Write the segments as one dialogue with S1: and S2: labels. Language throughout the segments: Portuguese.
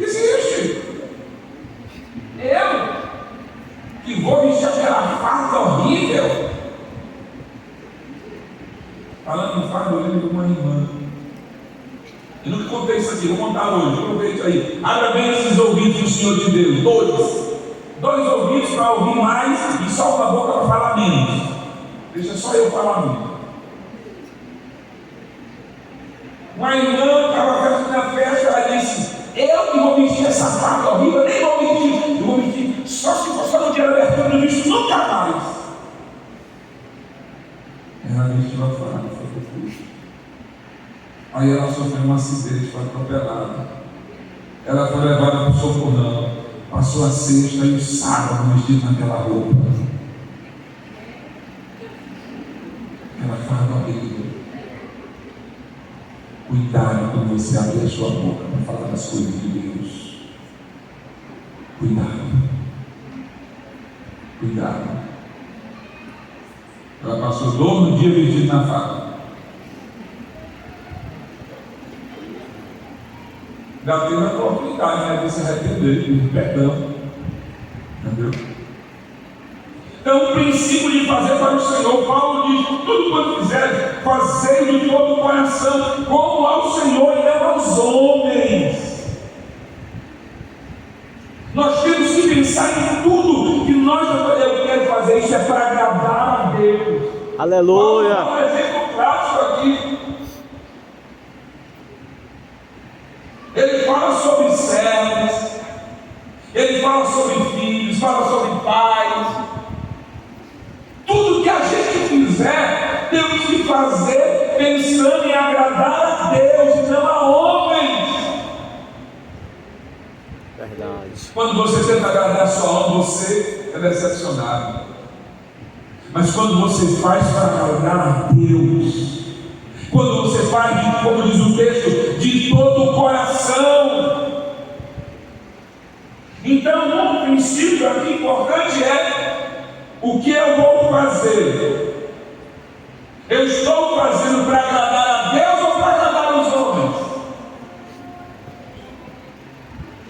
S1: Existe. Eu, que vou vestir aquela farda horrível. Falando em farda, eu lembro de uma irmã. Eu nunca contei isso aqui, vou contar hoje. Aproveite aí. Abra bem esses ouvidos do Senhor de Deus. Dois ouvidos para ouvir mais e só uma boca para falar menos. Deixa só eu falar muito. Uma irmã estava fazendo a festa, ela disse: eu que vou vestir essa farda horrível, nem vou vestir. Eu vou vestir só se for só no dia da abertura, não visto nunca mais. Ela vestiu a farda, foi pro culto. Aí ela sofreu um acidente, foi atropelada. Ela foi levada para o socorrão. Passou a sexta e o sábado vestido naquela roupa. Aquela farda horrível. Cuidado quando você abrir a sua boca para falar das coisas de Deus. Cuidado. Cuidado. Ela passou 12 dias vestida na farda. Já teve a oportunidade, de se arrepender, de perdão. Entendeu? Então, o princípio de fazer para o Senhor, Paulo diz: tudo quanto fizer, fazei de todo o coração, como ao Senhor e não aos homens. Nós temos que pensar em tudo que eu quero fazer, isso é para agradar a Deus.
S2: Aleluia.
S1: Vamos dar um exemplo prático aqui. Ele fala sobre servos, ele fala sobre filhos, fala sobre pais. Tudo que a gente fizer, temos que fazer pensando em agradar a Deus e não a homens.
S2: Verdade.
S1: Quando você tenta agradar só a homem, você é decepcionado. Mas quando você faz para agradar a Deus, quando você faz, como diz o texto, de todo o coração. Então, um princípio aqui importante é: o que eu vou fazer? Eu estou fazendo para agradar a Deus ou para agradar os homens?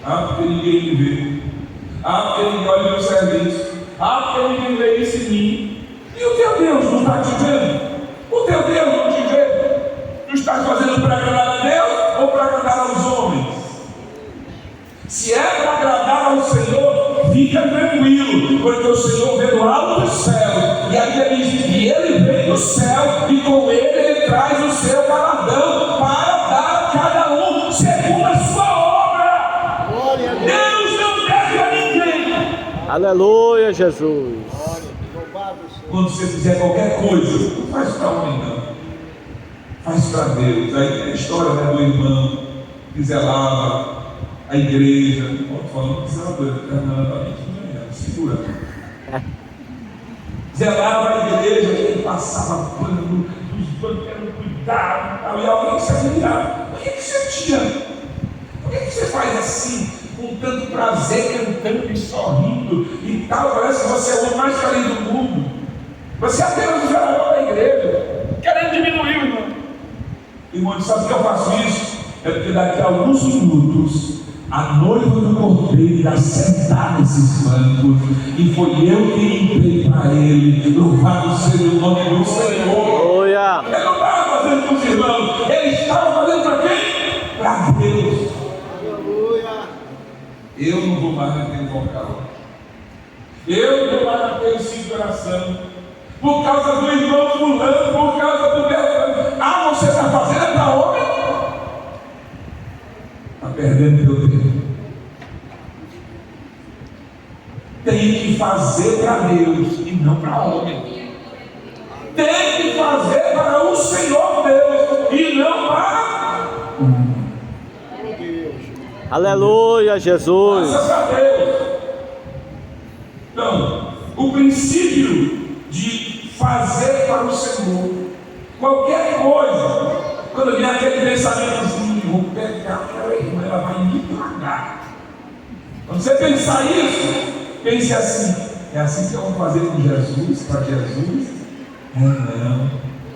S1: Porque ninguém me vê. Porque ninguém olha o meu serviço. Porque ninguém vê isso em mim. E o teu Deus não está te vendo? O teu Deus não te vê? Tu estás fazendo para agradar a Deus ou para agradar aos homens? Se é para agradar ao Senhor, fica tranquilo, porque o Senhor vem do alto do céu, e a Bíblia diz que Ele vem do céu, e com Ele traz o seu galardão para dar a cada um segundo a sua obra.
S2: Glória a Deus.
S1: Deus não deve a ninguém.
S2: Aleluia, Jesus.
S1: Quando você fizer qualquer coisa, não faz para homem não, faz para Deus. Aí tem a história, né, do irmão que zelava a igreja. Estou falando que zelador, segura. Zelava a igreja, ele passava pano, os bancos eram cuidado, e alguém se admirava. Por que você tinha? Por que você faz assim, com tanto prazer, cantando e sorrindo e tal? Parece que você é o homem mais feliz do mundo. Você é apenas o zelador da igreja, querendo diminuir o irmão. Irmão, sabe que eu faço isso? É porque daqui a alguns minutos a noiva do cordeiro irá sentar nesses bancos, e foi eu que limpei para ele. Louvado seja o nome do Senhor.
S2: Aleluia.
S1: Ele não estava fazendo para os irmãos, ele estava fazendo para quem? Para Deus. Aleluia. Eu não vou mais naquele local, eu não vou mais naquele ciclo de oração, por causa do irmão fulano, por causa do Beltrano. Você está fazendo para homem? Está perdendo teu tempo. Tem que fazer para Deus e não para homem. Tem que fazer para o Senhor Deus e não para
S2: Aleluia, Jesus.
S1: graças a Deus. Então, o princípio de fazer para o Senhor, qualquer coisa, quando vier aquele pensamento assim, vou pegar aquela irmã, ela vai me pagar. Quando você pensar isso, pense assim: é assim que eu vou fazer com Jesus, para Jesus? Não.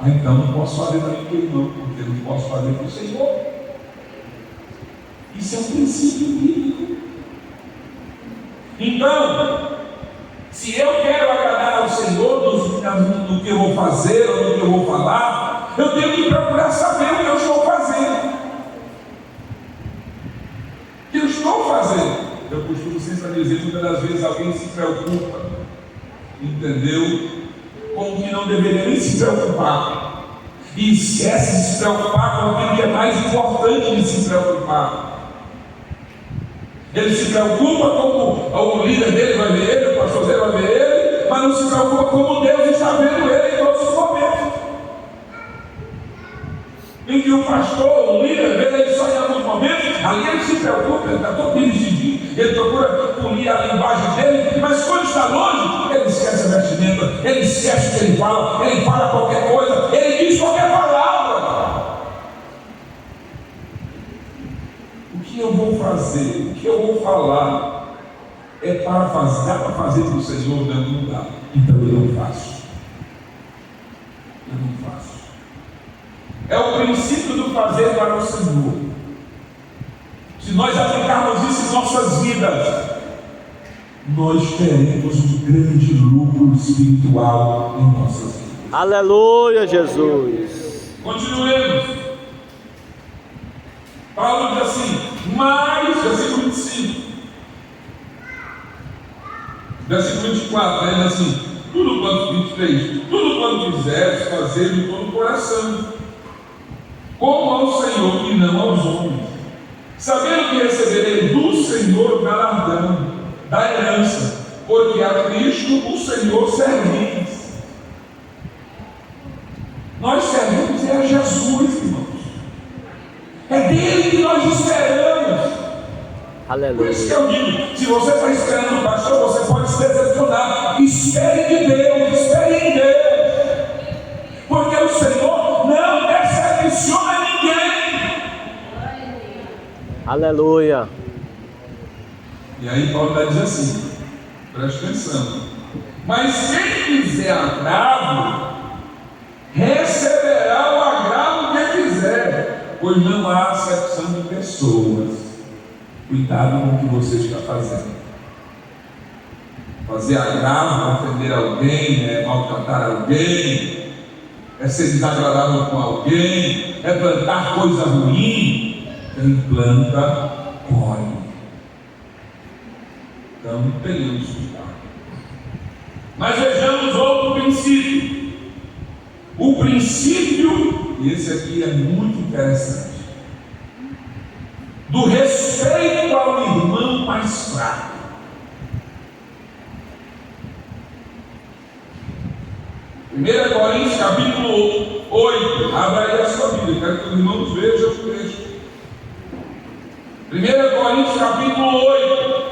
S1: Então não posso fazer para o irmão, porque eu não posso fazer para o Senhor. Isso é um princípio bíblico. Então, se eu quero agradar ao Senhor no que eu vou fazer ou no que eu vou falar, eu tenho que procurar saber o que eu estou fazendo. O que eu estou fazendo? Eu costumo sempre dizer, muitas das vezes alguém se preocupa, entendeu? Com o que não deveria nem se preocupar. E esquece de se preocupar com aquilo que é mais importante de se preocupar. Ele se preocupa como o líder dele vai ver ele, o pastor dele vai ver ele, mas não se preocupa como Deus está vendo ele em todos os momentos. Em que o pastor, o líder vê ele só em alguns momentos, ali ele se preocupa, ele está todo dirigidinho, ele procura polir a linguagem dele, mas quando está longe, ele esquece a vestimenta, ele esquece o que ele fala qualquer coisa, ele diz qualquer palavra. O que eu vou fazer, o que eu vou falar, é para fazer, dá para fazer para o Senhor, não dá. Então eu não faço. Eu não faço. É o princípio do fazer para o Senhor. Se nós aplicarmos isso em nossas vidas, nós teremos um grande lucro espiritual em nossas vidas.
S2: Aleluia, Jesus.
S1: Continuemos. Paulo diz assim, mas, versículo 25, versículo 24, ainda assim, tudo quanto 23, tudo quanto quiseres fazer de todo o coração, como ao Senhor e não aos homens, sabendo que receberei do Senhor o galardão da herança, porque a Cristo o Senhor servis. Nós servimos a Jesus, irmãos. É dele que nós esperamos.
S2: Aleluia.
S1: Por isso que eu digo, se você está esperando o pastor, você pode se decepcionar. Espere de Deus, espere em Deus. Porque o Senhor não decepciona ninguém.
S2: Aleluia.
S1: E aí Paulo está dizendo assim, preste atenção. Mas quem fizer agravo, receberá o agravo que fizer, pois não há acepção de pessoas. Cuidado com o que você está fazendo. Fazer agravo, ofender alguém, maltratar alguém, ser desagradável com alguém, plantar coisa ruim. Quem planta, colhe. Então, tenhamos cuidado. Mas vejamos outro princípio. O princípio, e esse aqui é muito interessante, do respeito ao irmão mais fraco. Primeira Coríntios capítulo 8, abra aí a sua Bíblia, quero que os irmãos vejam o texto. 1 Coríntios capítulo 8,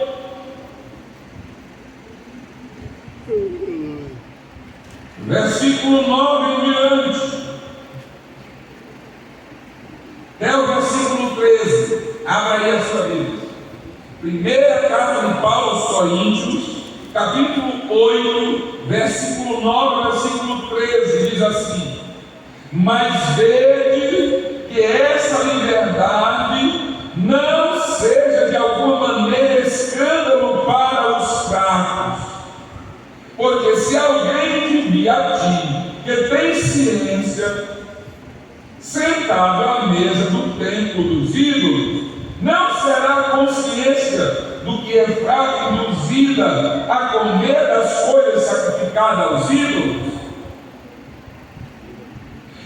S1: versículo 9 em diante, até o versículo 13, abra aí a sua Bíblia. Primeira carta de Paulo aos Coríntios, capítulo 8, versículo 9 versículo 13, diz assim: mas vede que essa liberdade não seja de alguma maneira escândalo para os fracos, porque se alguém te vir a ti, que tem ciência, sentado à mesa do templo dos ídolos, não será a consciência do que é fraco induzida a comer das coisas sacrificadas aos ídolos?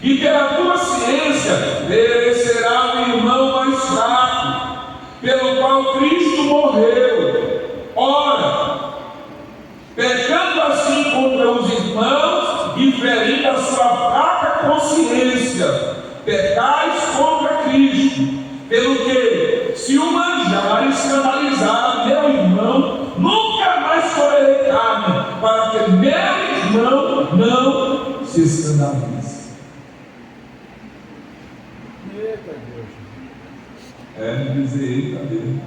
S1: E pela tua ciência perecerá o irmão mais fraco, pelo qual Cristo morreu. Ora, pecando assim contra os irmãos e ferindo a sua fraca consciência, pecais contra Cristo, pelo que, se o manjar escandalizar meu irmão, nunca mais comerei carne, para que meu irmão não se escandalize.
S3: Eita Deus.
S1: Dizer eita Deus.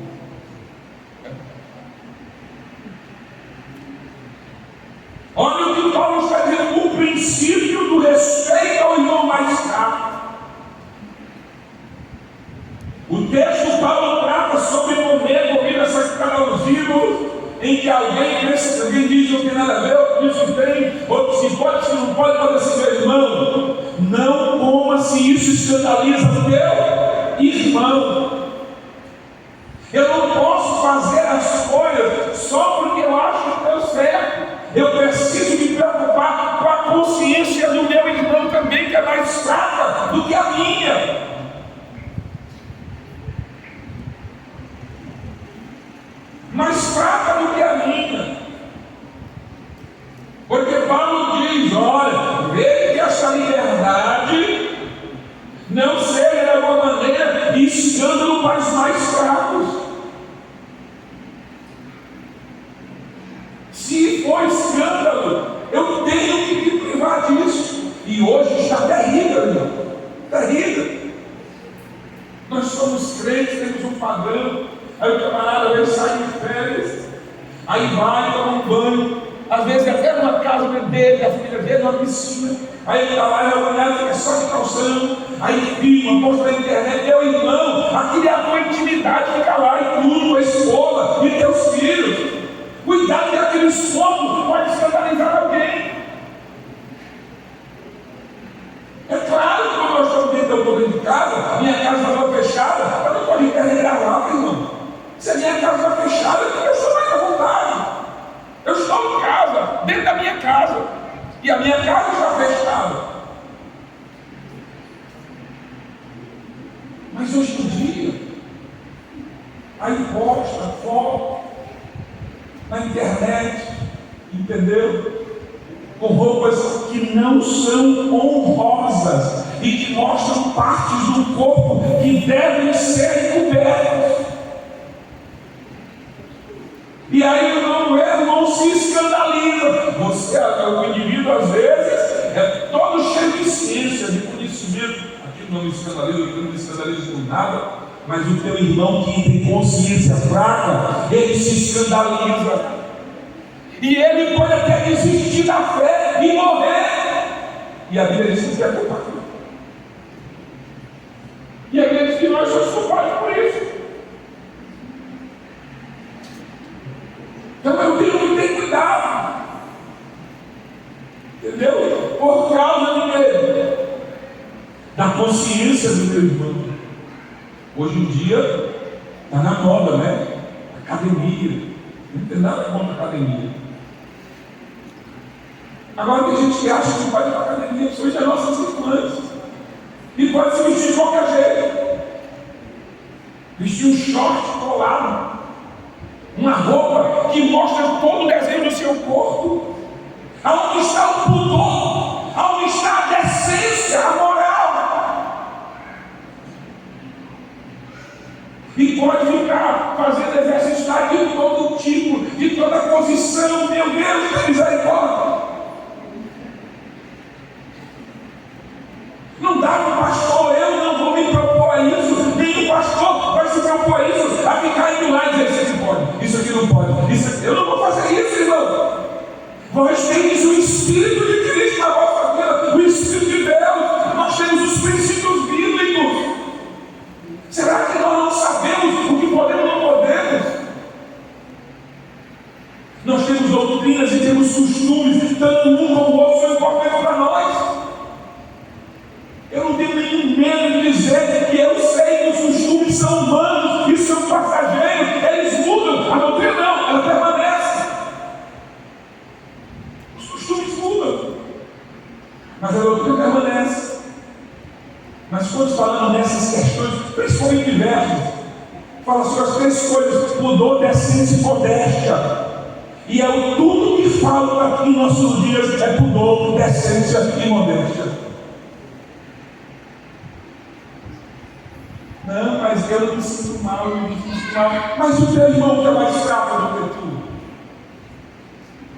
S1: Olha o que Paulo está dizendo, o princípio do respeito ao irmão mais fraco. O texto Paulo trata em que alguém pensa, alguém diz que não tem nada a ver, outro diz que tem, outro se pode, se não pode, pode assim, meu irmão, não coma se isso escandaliza o teu irmão. Eu não posso fazer as coisas só porque eu acho que deu certo. Eu preciso me preocupar com a consciência do meu irmão também, que é mais fraca do que a minha. Mais fraca do que a minha. Porque Paulo diz, olha, veja que essa liberdade não seja de alguma maneira escândalo para os mais fracos. Se for escândalo, eu tenho que me privar disso. E hoje está terrível, irmão. Terrível. Nós somos crentes, temos um padrão. Aí o camarada vem sair de férias, aí vai tomar um banho, às vezes até numa casa dele, a família dele, numa piscina. Aí ele está lá, e a mulher fica só de calção, aí filma, posta na internet. Meu irmão, aquilo é a tua intimidade, fica lá e tudo, a esposa e teus filhos. Cuidado que aquele fogo pode escandalizar alguém. É claro que quando nós estamos dentro de casa, minha casa estava fechada, eu não pode interligar lá, irmão. Se a minha casa está fechada, eu estou mais à vontade. Eu estou em casa, dentro da minha casa, e a minha casa está fechada. Mas hoje em dia, aí posta foto na internet, entendeu? Com roupas que não são honrosas e que mostram partes do corpo que devem ser cobertas. E aí não se escandaliza. Você, o indivíduo às vezes é todo cheio de ciência, de conhecimento. Aquilo não me escandaliza, aquilo não me escandaliza com nada. Mas o teu irmão que tem consciência fraca, ele se escandaliza. E ele pode até desistir da fé e morrer. E a Bíblia diz que é culpado. E a Bíblia diz que nós somos culpados por isso. Então eu tenho que ter cuidado. Entendeu? Por causa de quê? Da consciência do meu irmão. Hoje em dia está na moda, né? Academia. Não tem nada contra academia. Agora tem gente que acha que pode ir para a academia, hoje é nossas irmãs. E pode se vestir de qualquer jeito. Vestir um short colado. Uma roupa que mostra todo o desenho do seu corpo. Aonde está o pudor? Aonde está a decência, a moral? E pode ficar fazendo exercício de todo tipo, de toda posição. Meu Deus, tem misericórdia. Não dá para o pastor, eu não vou me propor a isso, nem o pastor vai se propor a isso, a ficar indo lá e dizer: isso aqui pode, isso aqui não pode, isso aqui. Eu não vou fazer isso, irmão. Vós tendes o Espírito de Cristo na vossa vida, o Espírito de Deus. Nós temos os princípios bíblicos. Será que nós não sabemos o que podemos ou não podemos? Nós temos doutrinas e temos costumes, tanto um como o outro são importantes para nós. Eu não tenho nenhum medo de dizer que eu sei que os costumes são humanos e são passageiros, eles mudam, a doutrina não, ela permanece. Os costumes mudam, mas a doutrina permanece. Mas quando falando nessas questões, principalmente diversas, fala sobre as três coisas: pudor, decência e modéstia. E é tudo que fala aqui em nossos dias é pudor, decência e modéstia. Não, mas eu não me sinto mal, eu me sinto mal. Mas o teu irmão que é mais fraco do que tu,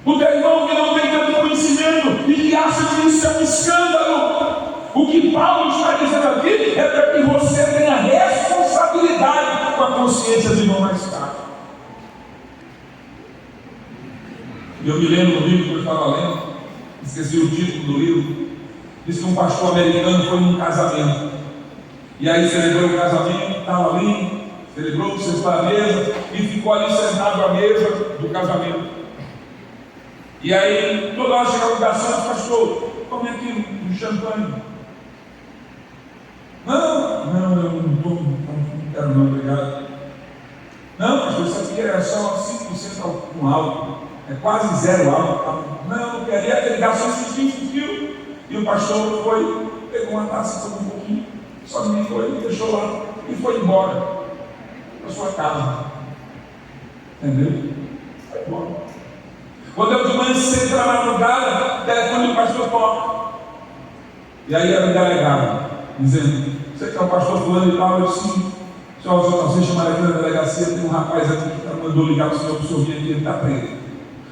S1: o teu irmão que não tem tanto conhecimento e que acha que isso é um escândalo. O que Paulo está dizendo aqui é para que você tenha responsabilidade com a consciência do irmão mais fraco. Eu me lembro do livro que eu estava lendo, esqueci o título do livro. Diz que um pastor americano foi num casamento. E aí celebrou o casamento, estava ali, celebrou com seus parabéns e ficou ficou ali sentado à mesa do casamento. E aí, toda hora chegava a ligação, pastor, come aqui um champanhe. Não, eu não quero não, obrigado. Não, pastor, isso aqui é só 5% com álcool, é quase zero álcool. Não quero. E a ligação insistiu, e o pastor foi, pegou uma taça, tomou um pouquinho, só me foi, deixou lá e foi embora para sua casa. Entendeu? Foi embora. Quando eu de manhã cedo na madrugada, o telefone do pastor toca. E aí era o delegado, dizendo: você que é o pastor fulano e tal? Eu disse: sim. Senhor, você chamaram aqui na delegacia, tem um rapaz aqui que mandou ligar para o senhor vir aqui, ele está preso.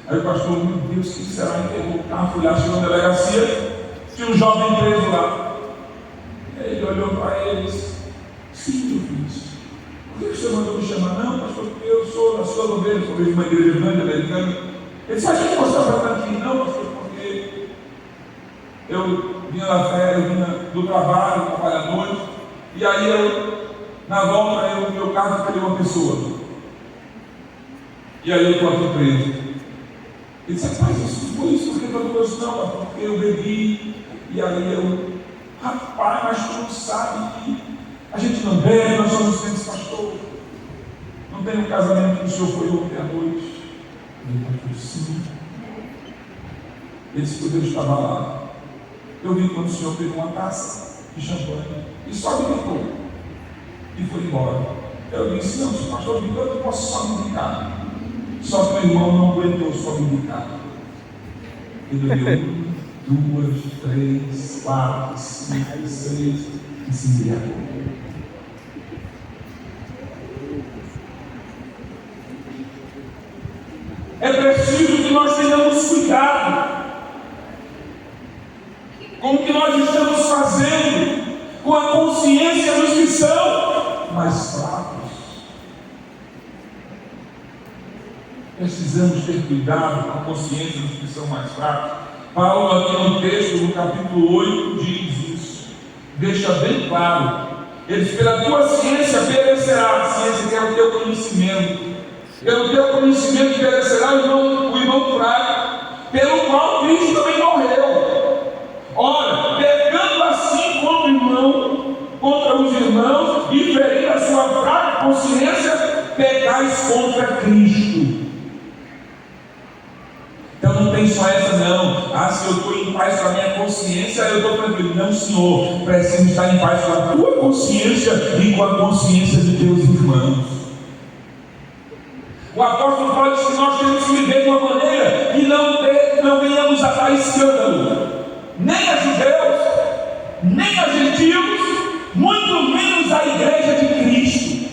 S1: Aí o pastor: meu Deus, o que será? Entregou o carro, fui lá, chegou na delegacia, tinha um jovem preso lá. E aí ele olhou para ele e disse: sim, meu filho, por que o senhor mandou me chamar? Não, pastor, porque eu sou da sua ovelha, sou de uma igreja grande americana. Ele disse: acha que você está fazendo aqui? Não, pastor, porque eu vinha da férias, eu vinha do trabalho, trabalho à noite, e aí na volta, o meu carro perdeu uma pessoa. E aí eu estou aqui preso. Ele disse: rapaz, isso foi isso, porque eu disse: não, pastor, porque eu bebi, e aí rapaz, mas tu não sabe que a gente não bebe, nós somos crentes, pastor. Não tem um casamento que o senhor foi ontem à noite. Ele disse: sim. Ele disse: Deus estava lá. Eu vi quando o senhor pegou uma taça de champanhe e só me indicou e foi embora. Eu disse: não, se o pastor me indicou, eu posso só me indicar. Só que meu irmão não aguentou só me indicar. Ele deu 1, 2, 3, 4, 5, 6 e se embriagou. É preciso que nós tenhamos cuidado com o que nós estamos fazendo, com a consciência dos que são mais fracos. Precisamos ter cuidado com a consciência dos que são mais fracos. Paulo, aqui no texto, no capítulo 8, diz isso. Deixa bem claro. Ele diz: pela tua ciência perecerá. A ciência que é o teu conhecimento. Pelo teu conhecimento perecerá o irmão fraco, pelo qual Cristo também morreu. Ora, pegando assim contra o irmão, contra os irmãos, e ferindo a sua fraca consciência, pecais contra Cristo. Então não tem só essa não. Se eu estou em paz com a minha consciência, eu estou tranquilo. Não, Senhor, preciso estar em paz com a tua consciência e com a consciência de teus irmãos. O apóstolo Paulo diz que nós temos que viver de uma maneira que não venhamos a dar escândalo, nem a judeus, nem a gentios, muito menos a igreja de Cristo.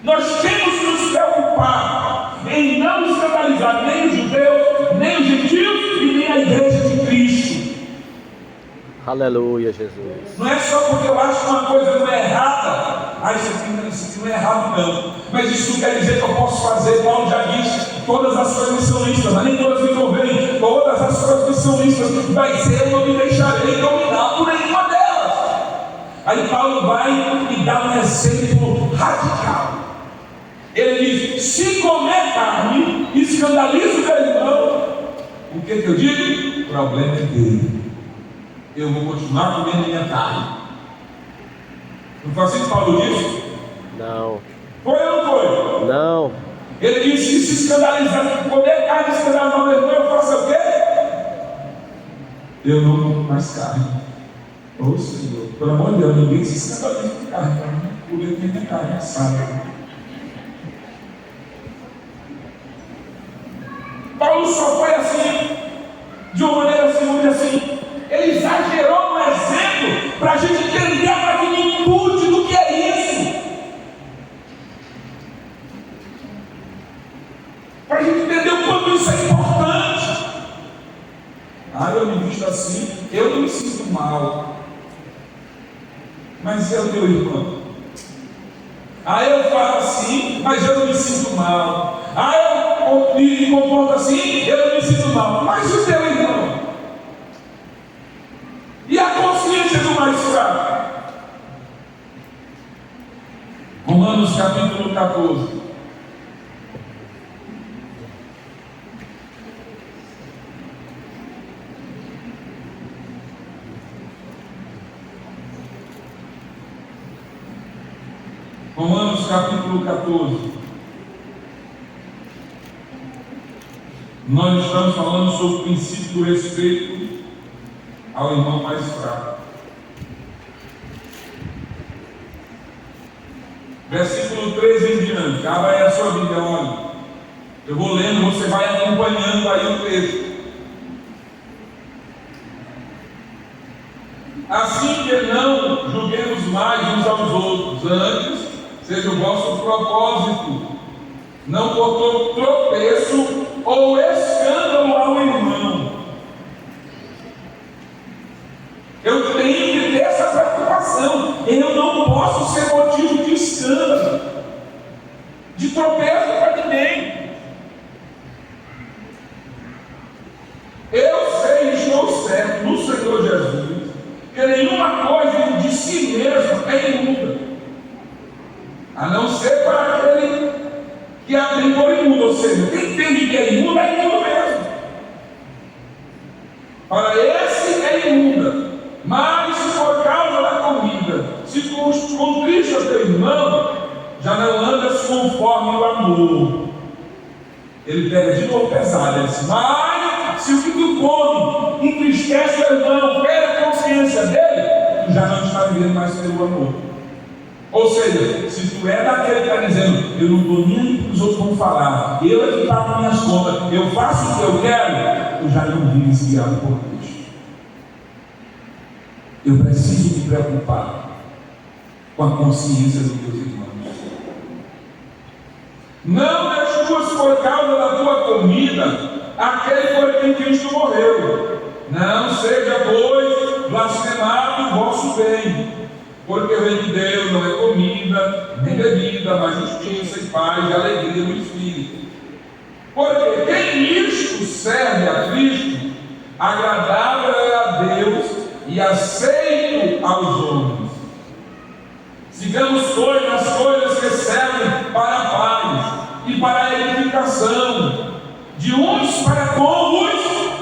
S1: Nós temos que nos preocupar em não escandalizar nem os judeus, nem os gentios e nem a igreja de Cristo.
S2: Aleluia, Jesus.
S1: Não é só porque eu acho que uma coisa não é errada. Isso aqui não é errado não. Mas isso não quer dizer que eu posso fazer. Paulo já disse: todas as coisas me são lícitas, mas nem todas me convêm. Todas as coisas me são lícitas, mas eu não me deixarei dominar por nenhuma delas. Aí Paulo vai e dá um exemplo radical. Ele diz: se comer carne, escandaliza o meu irmão. O que eu digo? O problema é dele. Eu vou continuar comendo minha carne. Não foi assim que Paulo disse?
S2: Não.
S1: Foi ou não foi?
S2: Não.
S1: Ele disse que se escandalizar, comer carne, escandalizar o meu irmão, eu faço o quê? Eu não como mais carne. Ô Senhor, pelo amor de Deus, ninguém se escandaliza com carne, para mim, poder ter carne assada. Paulo só foi assim, de uma maneira assim, ele exagerou no exemplo para a gente entender a magnitude do que é isso. Para a gente entender o quanto isso é importante. Eu me visto assim, eu não me sinto mal. Mas é o teu irmão. Eu falo assim, mas eu não me sinto mal. Eu me comporto assim, eu não me sinto mal. Mas o teu irmão? E a consciência do mais fraco? Como Romanos capítulo 14. Romanos capítulo 14. Nós estamos falando sobre o princípio do respeito ao irmão mais fraco. Versículo 13 em diante. Abra aí a sua Bíblia, olha. Eu vou lendo, você vai acompanhando aí o texto. Assim que não julguemos mais uns aos outros, antes seja o vosso propósito, não por tropeço ou escândalo ao irmão. Eu tenho que ter essa preocupação. Eu não posso ser motivo de escândalo, de tropeço para ninguém. Eu sei e estou certo no Senhor Jesus que nenhuma coisa de si mesmo é imunda, a não ser para aquele que a tem por imunda. Ou seja, quem entende que é imunda mesmo. Para esse é imunda. Mas se por causa da comida se contriste o teu irmão, já não andas conforme o amor. Ele pega de novo pesado. Ele diz: mas se o que tu come entristece o irmão, perde a consciência dele, tu já não está vivendo mais pelo amor. Ou seja, se tu é daquele que está dizendo: eu não estou nem aí que os outros vão falar, eu é que pago minhas contas, eu faço o que eu quero, tu já não vives guiado por Cristo. Eu preciso me preocupar com a consciência dos meus irmãos. Não destruas por causa da tua comida aquele por quem Cristo morreu. Não seja, pois, blasfemado o vosso bem, porque o reino de Deus não é comida, nem bebida, mas justiça e paz e alegria no Espírito. Porque quem nisto serve a Cristo, agradável é a Deus e aceito aos homens. Sigamos, pois, as coisas que servem para a paz e para a edificação, de uns para com os outros.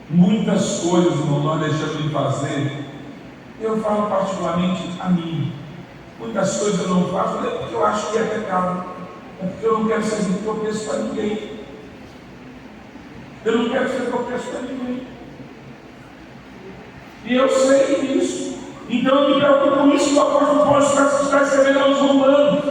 S1: Muitas coisas, irmão, nós deixamos de fazer. Eu falo particularmente a mim. Muitas coisas eu não faço, não é porque eu acho que é pecado, é porque eu não quero ser tropeço para ninguém. Eu não quero ser tropeço para ninguém. E eu sei disso. Então eu me preocupo com isso que o apóstolo Paulo está escrevendo aos Romanos.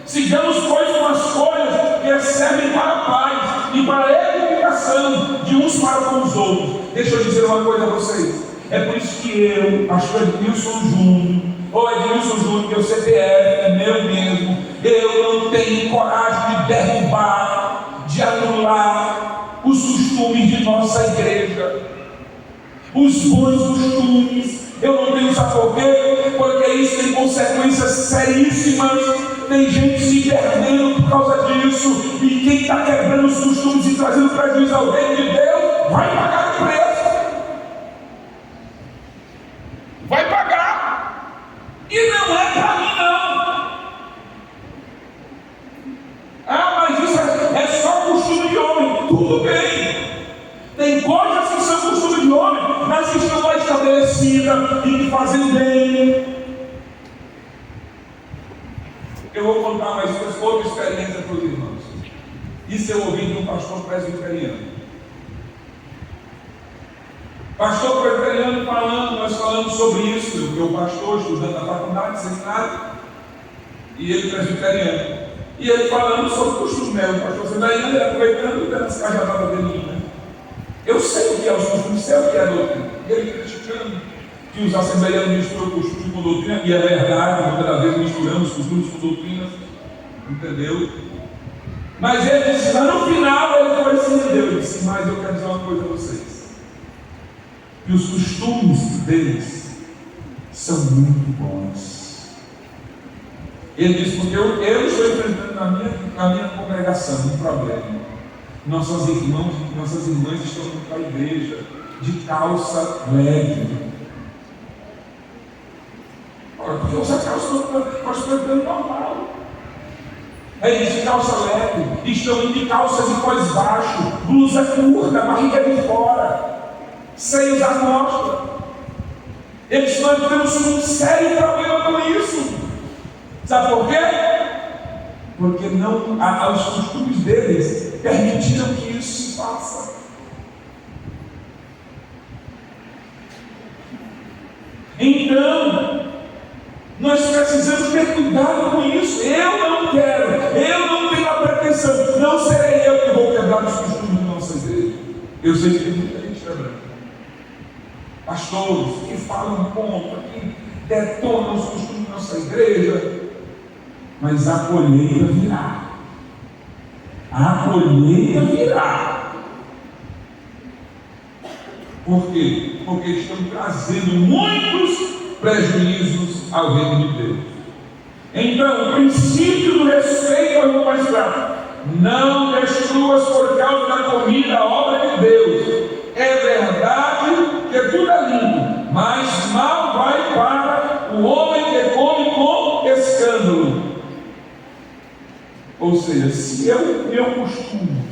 S1: Sigamos, pois, com as coisas que servem para a paz e para a edificação, de uns para com os outros. Deixa eu dizer uma coisa a vocês. É por isso que eu, pastor Edmilson Júnior, ou Edmilson Júnior, meu CPF é meu mesmo, eu não tenho coragem de derrubar, de anular os costumes de nossa igreja, os bons costumes. Eu não tenho, sabe por quê? Porque isso tem consequências seríssimas. Tem gente se perdendo por causa disso. E quem está quebrando os costumes e trazendo prejuízo ao reino de Deus vai pagar o preço. Vai pagar. E não é para mim, não. Ah, mas isso é só costume de homem. Tudo bem. Tem coisas que são costume de homem, mas que estão lá estabelecidas e que fazem bem. Eu vou contar mais outra experiência para os irmãos. Isso eu ouvi de um pastor presbiteriano. Pastor presbiteriano falando, nós falamos sobre isso, porque o pastor estudando na faculdade, seminário, e ele presbiteriano. E ele falando sobre o costume mesmo, o pastor presbiteriano, ele aproveitando das cajadadas dele, né? Eu sei o que é os costumes, sei o que é a doutrina. E ele criticando que os assembleianos misturam costume com doutrina, e é verdade, muitas das vezes misturamos costumes com doutrinas, entendeu? Mas ele disse, mas no final ele foi assim de Deus. Ele disse, mas eu quero dizer uma coisa a vocês: que os costumes deles são muito bons. Ele disse, porque eu estou enfrentando na minha congregação um problema. Nossas irmãs estão indo para a igreja de calça leve. porque usa calça prosperando normal. É isso, calça leve, estão indo de calças de pós baixo, blusa curta, barriga de fora, seios à mostra. Nós temos um sério problema com isso. Sabe por quê? Porque não, os costumes deles permitiram que isso se faça. Então, nós precisamos ter cuidado com isso. Eu não quero, eu não tenho a pretensão, não serei eu que vou quebrar os costumes da nossa igreja. Eu sei que tem muita gente quebrando. Pastores que falam contra, que detonam os costumes da nossa igreja, mas a colheita virá. A colheita virá. Por quê? Porque estão trazendo muitos prejuízos ao reino de Deus. Então, o princípio do respeito ao irmão mais fraco: não destruas por causa da comida a obra de Deus. É verdade que tudo é limpo, mas mal vai para o homem que come com escândalo. Ou seja, se eu costume